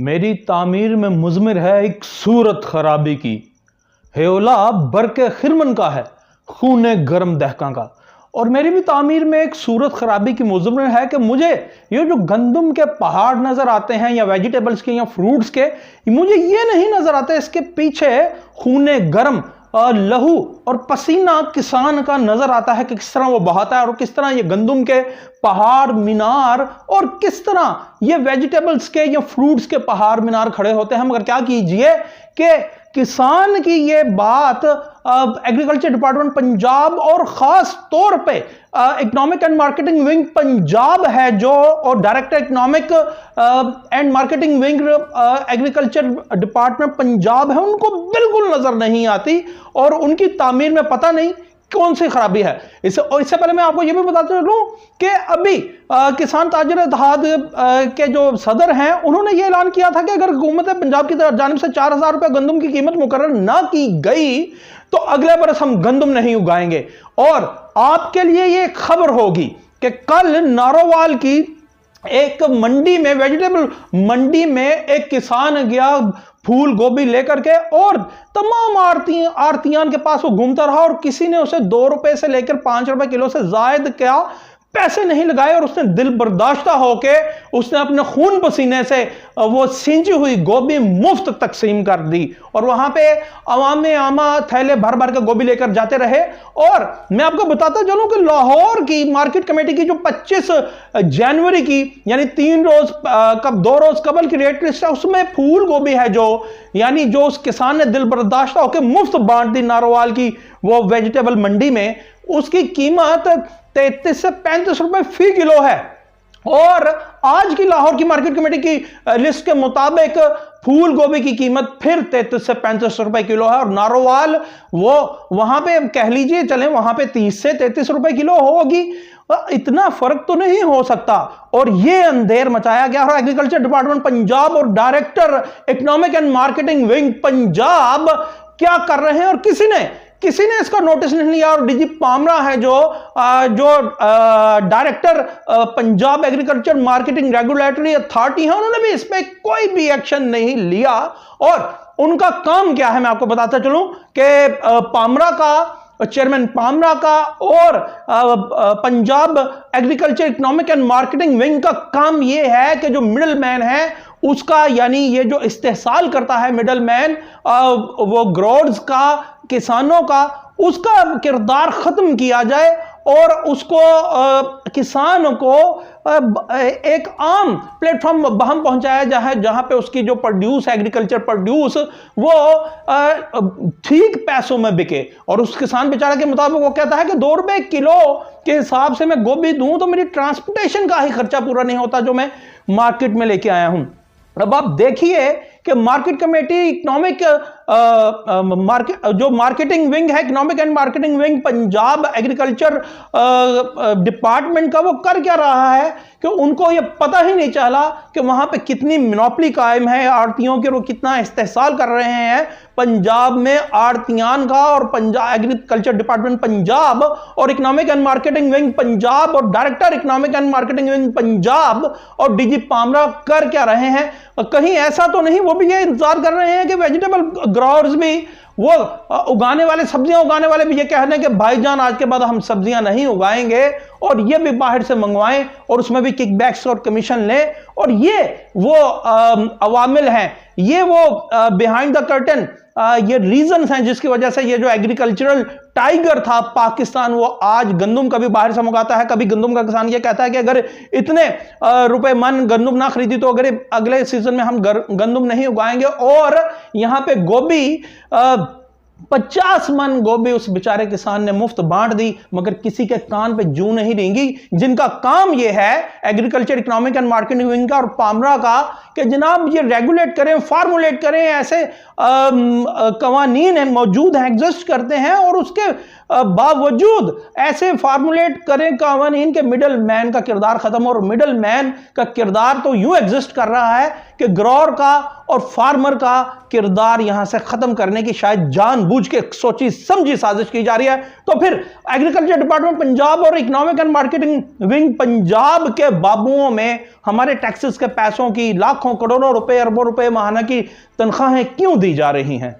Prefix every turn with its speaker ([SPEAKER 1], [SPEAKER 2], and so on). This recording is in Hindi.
[SPEAKER 1] मेरी तामीर में मुज़मिर है एक सूरत खराबी की, हेओला बरके खिरमन का है खूने गर्म दहका का। और मेरी भी तामीर में एक सूरत खराबी की मुज़मिर है कि मुझे ये जो गंदम के पहाड़ नज़र आते हैं या वेजिटेबल्स के या फ्रूट्स के, मुझे ये नहीं नज़र आता इसके पीछे खूने गर्म लहू और पसीना किसान का नजर आता है कि किस तरह वो बहाता है और किस तरह ये गंदम के पहाड़ मीनार और किस तरह ये वेजिटेबल्स के या फ्रूट्स के पहाड़ मीनार खड़े होते हैं। मगर क्या कीजिए कि किसान की ये बात एग्रीकल्चर डिपार्टमेंट पंजाब और खास तौर पे economic and marketing wing Punjab है जो, और director economic and marketing wing agriculture department Punjab है, उनको बिल्कुल नजर नहीं आती और उनकी तामीर में पता नहीं कौन सी खराबी है। इससे पहले मैं आपको यह भी बताता चलूं कि अभी किसान ताजर इत्तेहाद के जो सदर हैं उन्होंने यह ऐलान किया था कि अगर हुकूमत पंजाब की जानिब से 4000 रुपए गंदम की कीमत मुकर्रर ना की गई तो अगले बरस हम गंदम नहीं उगाएंगे। और आपके लिए यह खबर होगी कि कल नारोवाल की एक मंडी में, वेजिटेबल मंडी में, एक किसान गया फूल गोभी लेकर के और तमाम आरतियान के पास वो घूमता रहा और किसी ने उसे 2 रुपए से लेकर 5 रुपए किलो से जायद क्या पैसे नहीं लगाए और उसने दिल बर्दाश्ता होके उसने अपने खून पसीने से वो सिंची हुई गोभी मुफ्त तकसीम कर दी। और वहां पे अवाम आमा थैले भर भर के गोभी लेकर जाते रहे। और मैं आपको बताता चलूं कि लाहौर की मार्केट कमेटी की जो 25 जनवरी की यानी 3 रोज 2 रोज कबल की रेट लिस्ट है, उसमें फूल गोभी है जो यानी जो उस किसान ने दिल बर्दाश्ता होकर मुफ्त बांट दी नारोवाल की वो वेजिटेबल मंडी में, उसकी कीमत 33 से 35 रुपए फी किलो है। और आज की लाहौर की मार्केट कमेटी की लिस्ट के मुताबिक फूल गोभी की कीमत फिर 33 से 35 रुपए किलो है और नारोवाल वो वहां पे कह लीजिए चले वहां पे 30 से 33 रुपए किलो होगी। इतना फर्क तो नहीं हो सकता। और ये अंधेर मचाया गया और एग्रीकल्चर डिपार्टमेंट पंजाब और director economic and marketing wing Punjab क्या कर रहे हैं और किसी ने इसका नोटिस नहीं लिया। और डीजी पामरा है जो director Punjab agriculture marketing regulatory authority है, उन्होंने भी इस पे कोई भी एक्शन नहीं लिया। और उनका काम क्या है मैं आपको बताता चलूं कि पामरा का चेयरमैन पामरा का और Punjab agriculture economic and marketing wing का काम यह है कि जो मिडिल मैन है उसका यानी ये जो इस्तेहसाल करता है मिडिल मैन वो ग्रोवर्स का, किसानों का, उसका किरदार खत्म किया जाए और उसको किसान को एक आम प्लेटफॉर्म हम पहुंचाया जाए जहां पे उसकी जो प्रोड्यूस एग्रीकल्चर प्रोड्यूस वो ठीक पैसों में बिके। और उस किसान बेचारा के मुताबिक वो कहता है कि 2 रुपए किलो के हिसाब से मैं गोभी दूं तो मेरी ट्रांसपोर्टेशन का ही खर्चा पूरा नहीं होता जो मैं मार्केट में लेके आया हूं। अब आप देखिए कि मार्केट कमेटी इकोनॉमिक जो मार्केटिंग विंग है, economic and marketing wing Punjab agriculture department का, वो कर क्या रहा है कि उनको ये पता ही नहीं चला कि वहां पे कितनी मोनोपोली कायम है आड़तियों के, वो कितना इस्तेहसाल कर रहे हैं पंजाब में आड़तियान का। और पंजाब एग्रीकल्चर डिपार्टमेंट पंजाब और economic and marketing wing Punjab और director economic and marketing wing Punjab और डीजी पामरा कर क्या रहे हैं। कहीं ऐसा तो नहीं वो भी ये इंतजार कर रहे हैं कि वेजिटेबल ग्रोवर्स भी, वो उगाने वाले, सब्जियां उगाने वाले भी ये कह रहे हैं कि भाईजान आज के बाद हम सब्जियां नहीं उगाएंगे और ये भी बाहर से मंगवाएं और उसमें भी किकबैक्स और कमीशन लें। और ये वो अवामिल हैं, ये वो बिहाइंड द कर्टन ये रीजंस हैं जिसकी वजह से ये जो एग्रीकल्चरल टाइगर था पाकिस्तान वो आज गंदम कभी बाहर से मंगाता है, कभी गंदम का किसान ये कहता है कि अगर इतने रुपए मन गंदम ना खरीदी तो अगर अगले सीजन में हम गंदम नहीं उगाएंगे। और यहां पे गोभी 50 मन गोभी उस बेचारे किसान ने मुफ्त बांट दी, मगर किसी के कान पे जूं नहीं रेंगी जिनका काम यह है agriculture economic and marketing wing का और पामरा का कि जनाब ये रेगुलेट करें, फार्मुलेट करें, ऐसे कवानीन मौजूद हैं, एग्जिस्ट करते हैं और उसके बावजूद ऐसे फार्मुलेट करें कवानीन के मिडल मैन का किरदार खत्म। और मिडल मैन का किरदार तो यूं एग्जिस्ट कर रहा है कि ग्रोवर का और फार्मर का किरदार यहां से खत्म करने की शायद जान जानबूझ के सोची समझी साजिश की जा रही है। तो फिर एग्रीकल्चर डिपार्टमेंट पंजाब और economic and marketing wing Punjab के बाबुओं में हमारे टैक्सेस के पैसों की लाखों करोड़ों रुपए अरबों रुपए माहाना की तनख्वाहें क्यों दी जा रही हैं?